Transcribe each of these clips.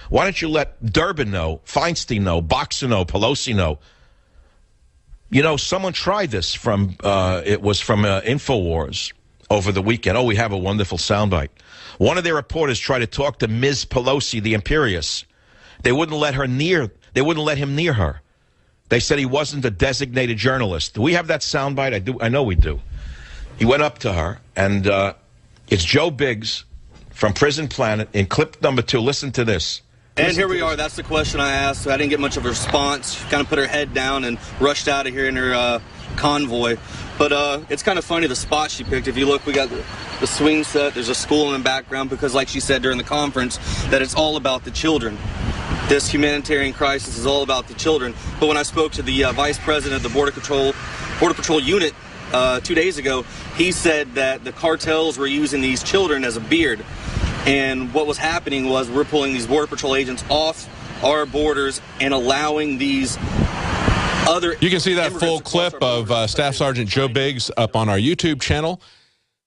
Why don't you let Durbin know, Feinstein know, Boxer know, Pelosi know? You know, someone tried this from, it was from InfoWars over the weekend. Oh, we have a wonderful soundbite. One of their reporters tried to talk to Ms. Pelosi, the imperious. They wouldn't let him near her. They said he wasn't a designated journalist. Do we have that soundbite? I know we do. He went up to her, and it's Joe Biggs from Prison Planet in clip number 2. Listen to this. And here we are. That's the question I asked. I didn't get much of a response. She kind of put her head down and rushed out of here in her convoy. But it's kind of funny, the spot she picked. If you look, we got the swing set. There's a school in the background because, like she said during the conference, that it's all about the children. This humanitarian crisis is all about the children. But when I spoke to the vice president of the Border Patrol unit 2 days ago, he said that the cartels were using these children as a beard. And what was happening was we're pulling these Border Patrol agents off our borders and allowing these other... You can see that full clip of Staff Sergeant Joe Biggs up on our YouTube channel.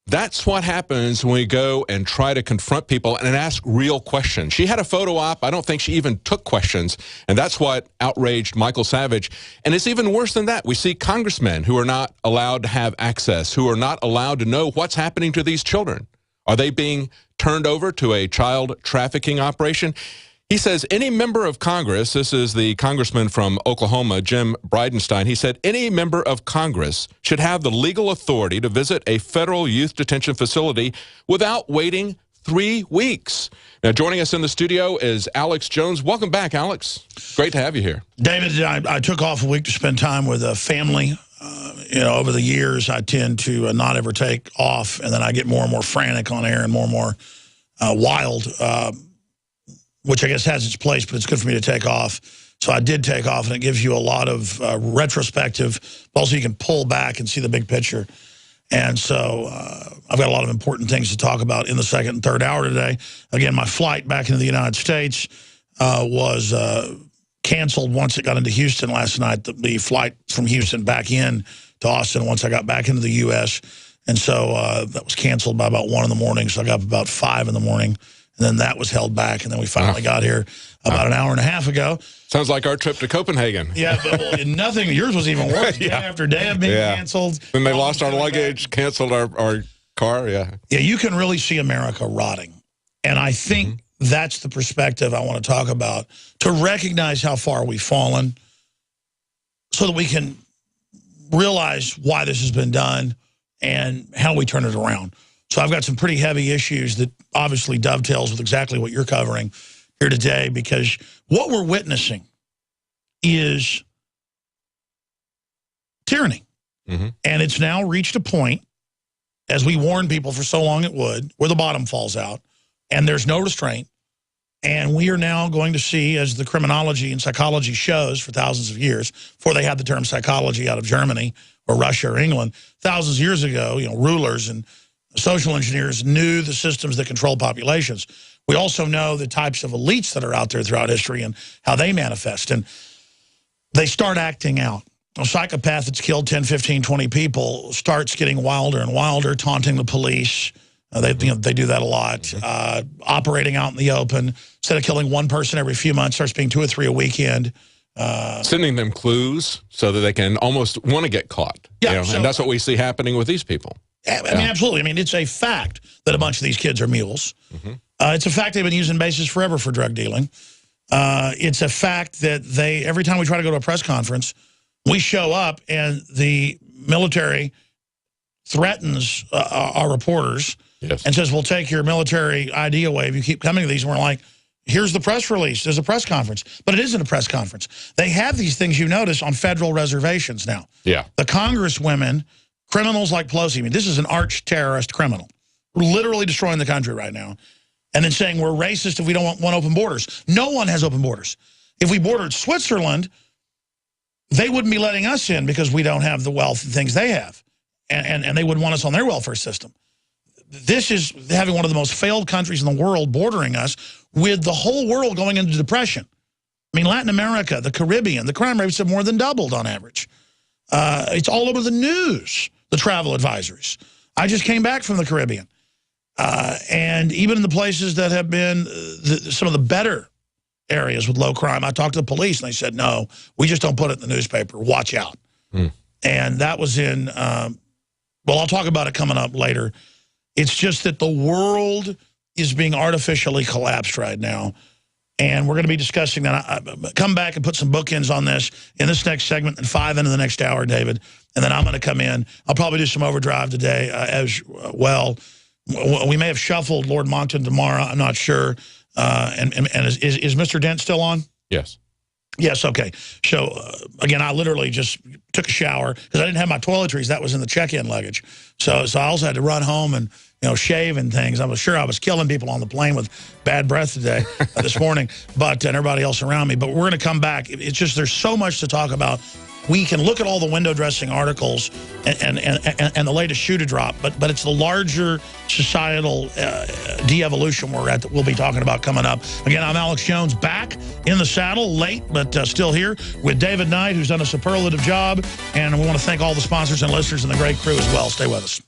That's what happens when we go and try to confront people and ask real questions. She had a photo op. I don't think she even took questions, and that's what outraged Michael Savage. And it's even worse than that. We see congressmen who are not allowed to have access, who are not allowed to know what's happening to these children. Are they being turned over to a child trafficking operation? He says any member of Congress, this is the congressman from Oklahoma, Jim Bridenstine, he said any member of Congress should have the legal authority to visit a federal youth detention facility without waiting 3 weeks. Now, joining us in the studio is Alex Jones. Welcome back, Alex. Great to have you here. David, I took off a week to spend time with a family. You know, over the years, I tend to not ever take off, and then I get more and more frantic on air and more wild, which I guess has its place, but it's good for me to take off. So I did take off, and it gives you a lot of retrospective, but also you can pull back and see the big picture. And so I've got a lot of important things to talk about in the second and third hour today. Again, my flight back into the United States was canceled once it got into Houston last night, the flight from Houston back in to Austin once I got back into the U.S. And so that was canceled by about 1 in the morning, so I got up about 5 in the morning, and then that was held back, and then we finally got here about an hour and a half ago. Sounds like our trip to Copenhagen. Yeah, but well, nothing. Yours was even worse. Day after day of being canceled. When they lost our luggage, canceled our car, Yeah, you can really see America rotting. And I think that's the perspective I want to talk about, to recognize how far we've fallen so that we can realize why this has been done and how we turn it around. So I've got some pretty heavy issues that obviously dovetails with exactly what you're covering here today, because what we're witnessing is tyranny. And it's now reached a point, as we warned people for so long it would, where the bottom falls out and there's no restraint. And we are now going to see, as the criminology and psychology shows for thousands of years, before they had the term psychology out of Germany or Russia or England, thousands of years ago, you know, rulers and social engineers knew the systems that control populations. We also know the types of elites that are out there throughout history and how they manifest. And they start acting out. A psychopath that's killed 10, 15, 20 people starts getting wilder and wilder, taunting the police. They do that a lot. Operating out in the open. Instead of killing one person every few months, starts being 2 or 3 a weekend. Sending them clues so that they can almost want to get caught. Yeah, you know? And that's what we see happening with these people. I mean, absolutely. I mean, it's a fact that a bunch of these kids are mules. It's a fact they've been using bases forever for drug dealing. It's a fact that every time we try to go to a press conference, we show up and the military threatens our reporters and says, we'll take your military ID away if you keep coming to these. And we're like, here's the press release. There's a press conference. But it isn't a press conference. They have these things, you notice, on federal reservations now. The congresswomen, criminals like Pelosi, I mean, this is an arch-terrorist criminal. We're literally destroying the country right now. And then saying we're racist if we don't want open borders. No one has open borders. If we bordered Switzerland, they wouldn't be letting us in because we don't have the wealth and things they have. And they wouldn't want us on their welfare system. This is having one of the most failed countries in the world bordering us, with the whole world going into depression. I mean, Latin America, the Caribbean, the crime rates have more than doubled on average. It's all over the news, the travel advisories. I just came back from the Caribbean. And even in the places that have been some of the better areas with low crime. I talked to the police, and they said, no, we just don't put it in the newspaper. Watch out. And that was in, well, I'll talk about it coming up later. It's just that the world is being artificially collapsed right now. And we're going to be discussing that. I come back and put some bookends on this in this next segment and 5 into the next hour, David. And then I'm going to come in. I'll probably do some overdrive today as well. We may have shuffled Lord Moncton tomorrow. I'm not sure. And is Mr. Dent still on? Yes. Yes, okay. So, again, I literally just took a shower because I didn't have my toiletries. That was in the check-in luggage. So I also had to run home and, shave and things. I was sure I was killing people on the plane with bad breath today, this morning, and everybody else around me. But we're going to come back. It's just there's so much to talk about. We can look at all the window dressing articles and the latest shoe to drop, but it's the larger societal de-evolution we'll be talking about coming up. Again, I'm Alex Jones, back in the saddle, late, but still here with David Knight, who's done a superlative job. And we want to thank all the sponsors and listeners and the great crew as well. Stay with us.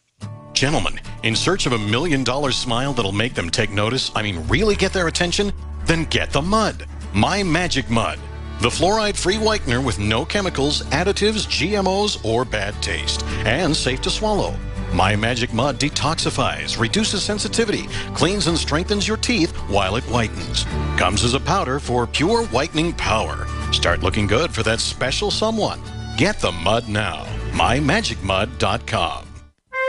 Gentlemen, in search of $1 million smile that'll make them take notice, really get their attention? Then get the mud. My Magic Mud. The fluoride-free whitener with no chemicals, additives, GMOs, or bad taste. And safe to swallow. My Magic Mud detoxifies, reduces sensitivity, cleans and strengthens your teeth while it whitens. Comes as a powder for pure whitening power. Start looking good for that special someone. Get the mud now. MyMagicMud.com.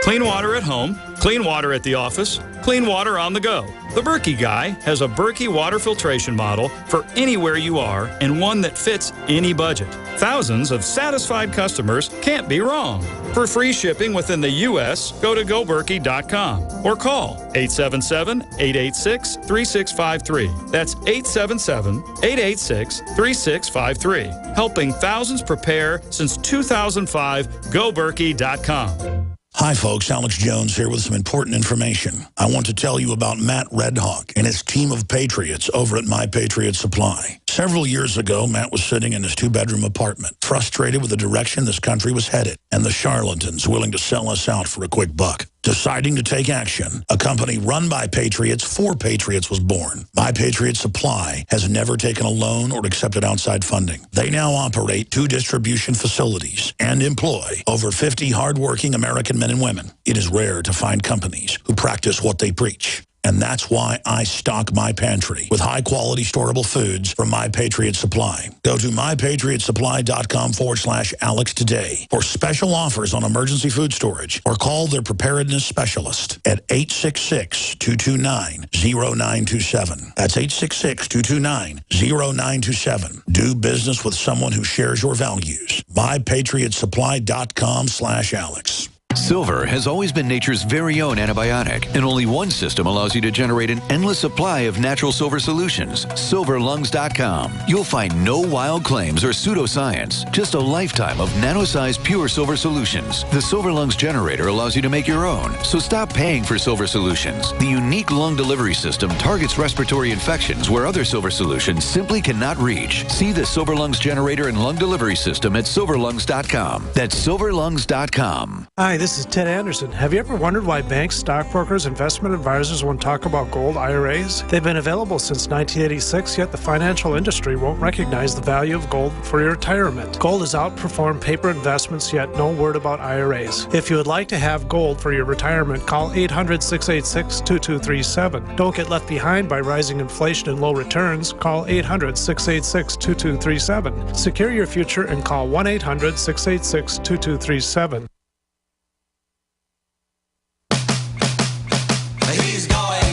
Clean water at home, clean water at the office, clean water on the go. The Berkey Guy has a Berkey water filtration model for anywhere you are and one that fits any budget. Thousands of satisfied customers can't be wrong. For free shipping within the U.S., go to GoBerkey.com or call 877-886-3653. That's 877-886-3653. Helping thousands prepare since 2005, GoBerkey.com. Hi, folks. Alex Jones here with some important information. I want to tell you about Matt Redhawk and his team of patriots over at My Patriot Supply. Several years ago, Matt was sitting in his 2-bedroom apartment, frustrated with the direction this country was headed and the charlatans willing to sell us out for a quick buck. Deciding to take action, a company run by patriots for patriots was born. My Patriot Supply has never taken a loan or accepted outside funding. They now operate 2 distribution facilities and employ over 50 hardworking American men and women. It is rare to find companies who practice what they preach. And that's why I stock my pantry with high-quality storable foods from My Patriot Supply. Go to mypatriotsupply.com/Alex today for special offers on emergency food storage or call their preparedness specialist at 866-229-0927. That's 866-229-0927. Do business with someone who shares your values. mypatriotsupply.com/Alex. Silver has always been nature's very own antibiotic, and only one system allows you to generate an endless supply of natural silver solutions. SilverLungs.com. You'll find no wild claims or pseudoscience, just a lifetime of nano-sized pure silver solutions. The Silver Lungs generator allows you to make your own, so stop paying for silver solutions. The unique lung delivery system targets respiratory infections where other silver solutions simply cannot reach. See the Silver Lungs generator and lung delivery system at SilverLungs.com. That's SilverLungs.com. Hi, this is Ted Anderson. Have you ever wondered why banks, stockbrokers, investment advisors won't talk about gold IRAs? They've been available since 1986, yet the financial industry won't recognize the value of gold for your retirement. Gold has outperformed paper investments, yet no word about IRAs. If you would like to have gold for your retirement, call 800-686-2237. Don't get left behind by rising inflation and low returns. Call 800-686-2237. Secure your future and call 1-800-686-2237.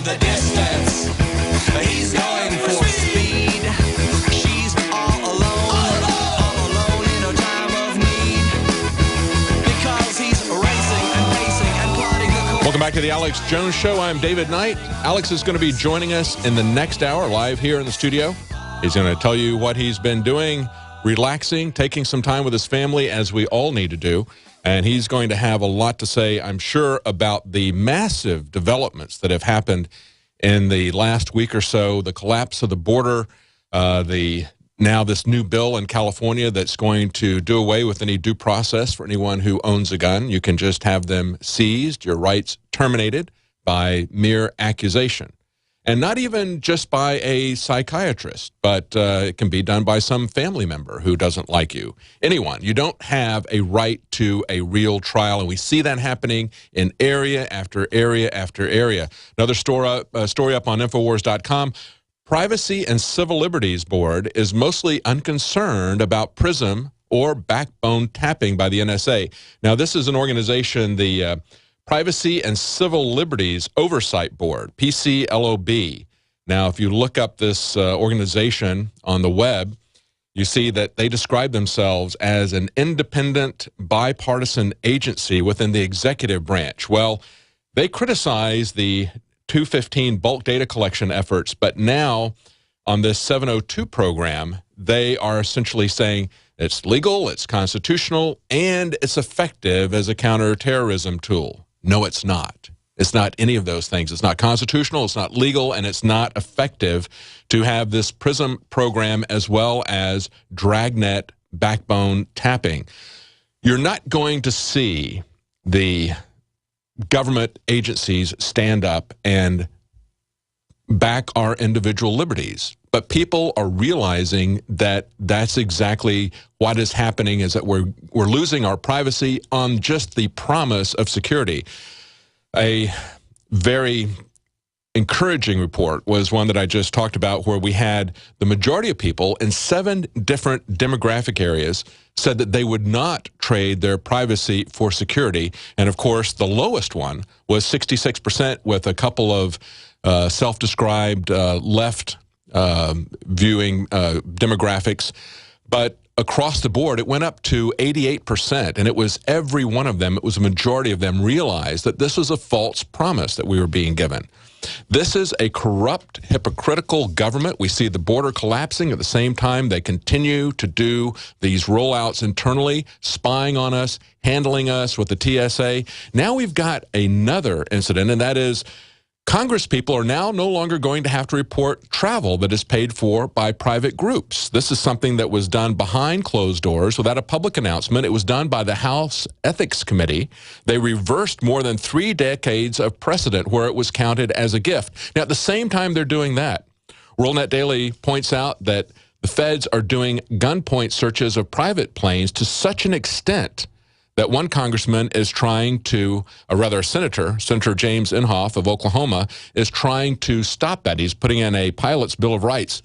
The distance, he's going for speed. She's all alone in her time of need. Because he's racing and pacing and plotting the course. Welcome back to the Alex Jones Show. I'm David Knight. Alex is going to be joining us in the next hour live here in the studio. He's going to tell you what he's been doing, relaxing, taking some time with his family, as we all need to do. And he's going to have a lot to say, I'm sure, about the massive developments that have happened in the last week or so, the collapse of the border, now this new bill in California that's going to do away with any due process for anyone who owns a gun. You can just have them seized, your rights terminated by mere accusation. And not even just by a psychiatrist, but it can be done by some family member who doesn't like you. Anyone. You don't have a right to a real trial, and we see that happening in area after area after area. Another story up on Infowars.com. Privacy and Civil Liberties Board is mostly unconcerned about PRISM or backbone tapping by the NSA. Now, this is an organization, the Privacy and Civil Liberties Oversight Board, PCLOB. Now, if you look up this organization on the web, you see that they describe themselves as an independent, bipartisan agency within the executive branch. Well, they criticize the 215 bulk data collection efforts, but now on this 702 program, they are essentially saying it's legal, it's constitutional, and it's effective as a counterterrorism tool. No, it's not. It's not any of those things. It's not constitutional, it's not legal, and it's not effective to have this PRISM program as well as Dragnet backbone tapping. You're not going to see the government agencies stand up and back our individual liberties. But people are realizing that that's exactly what is happening, is that we're losing our privacy on just the promise of security. A very encouraging report was one that I just talked about, where we had the majority of people in 7 different demographic areas said that they would not trade their privacy for security. And of course, the lowest one was 66%, with a couple of self-described left viewing demographics. But across the board, it went up to 88%, and it was every one of them, it was a majority of them, realized that this was a false promise that we were being given. This is a corrupt, hypocritical government. We see the border collapsing. At the same time, they continue to do these rollouts internally, spying on us, handling us with the TSA. Now we've got another incident, and that is Congress people are now no longer going to have to report travel that is paid for by private groups. This is something that was done behind closed doors without a public announcement. It was done by the House Ethics Committee. They reversed more than 3 decades of precedent where it was counted as a gift. Now, at the same time they're doing that, WorldNet Daily points out that the feds are doing gunpoint searches of private planes to such an extent that one congressman is trying to, or rather Senator James Inhofe of Oklahoma, is trying to stop that. He's putting in a pilot's Bill of Rights.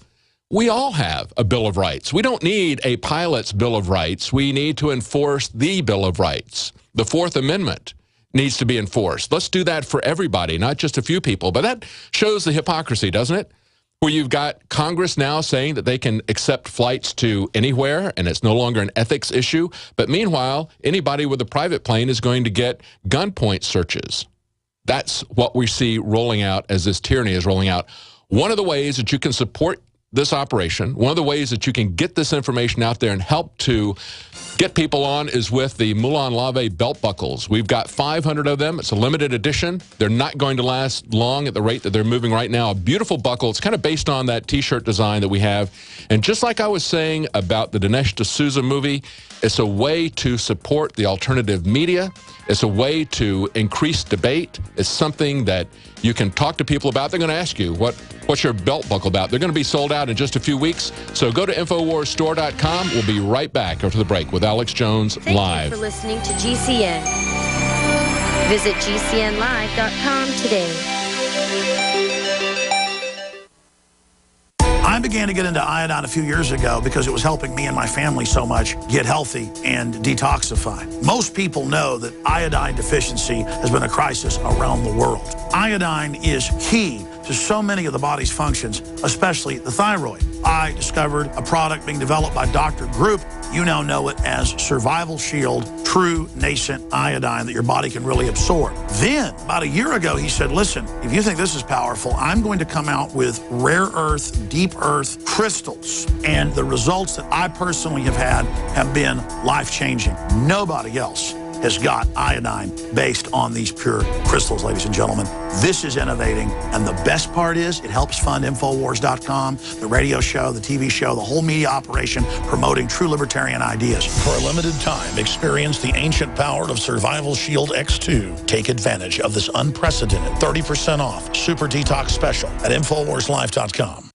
We all have a Bill of Rights. We don't need a pilot's Bill of Rights. We need to enforce the Bill of Rights. The Fourth Amendment needs to be enforced. Let's do that for everybody, not just a few people. But that shows the hypocrisy, doesn't it? Where you've got Congress now saying that they can accept flights to anywhere, and it's no longer an ethics issue. But meanwhile, anybody with a private plane is going to get gunpoint searches. That's what we see rolling out as this tyranny is rolling out. One of the ways that you can support this operation, one of the ways that you can get this information out there and help to get people on, is with the Moulin Lave belt buckles. We've got 500 of them. It's a limited edition. They're not going to last long at the rate that they're moving right now. A beautiful buckle. It's kind of based on that T-shirt design that we have. And just like I was saying about the Dinesh D'Souza movie, it's a way to support the alternative media. It's a way to increase debate. It's something that you can talk to people about. They're going to ask you, what's your belt buckle about? They're going to be sold out in just a few weeks. So go to InfoWarsStore.com. We'll be right back after the break with Alex Jones Live. Thank you for listening to GCN. Visit GCNlive.com today. I began to get into iodine a few years ago because it was helping me and my family so much get healthy and detoxify. Most people know that iodine deficiency has been a crisis around the world. Iodine is key to so many of the body's functions, especially the thyroid. I discovered a product being developed by Dr. Group. You now know it as Survival Shield, true nascent iodine that your body can really absorb. Then, about a year ago, he said, listen, if you think this is powerful, I'm going to come out with rare earth, deep earth crystals. And the results that I personally have had have been life-changing. Nobody else has got iodine based on these pure crystals, ladies and gentlemen. This is innovating, and the best part is it helps fund Infowars.com, the radio show, the TV show, the whole media operation promoting true libertarian ideas. For a limited time, experience the ancient power of Survival Shield X2. Take advantage of this unprecedented 30% off Super Detox special at InfoWarsLife.com.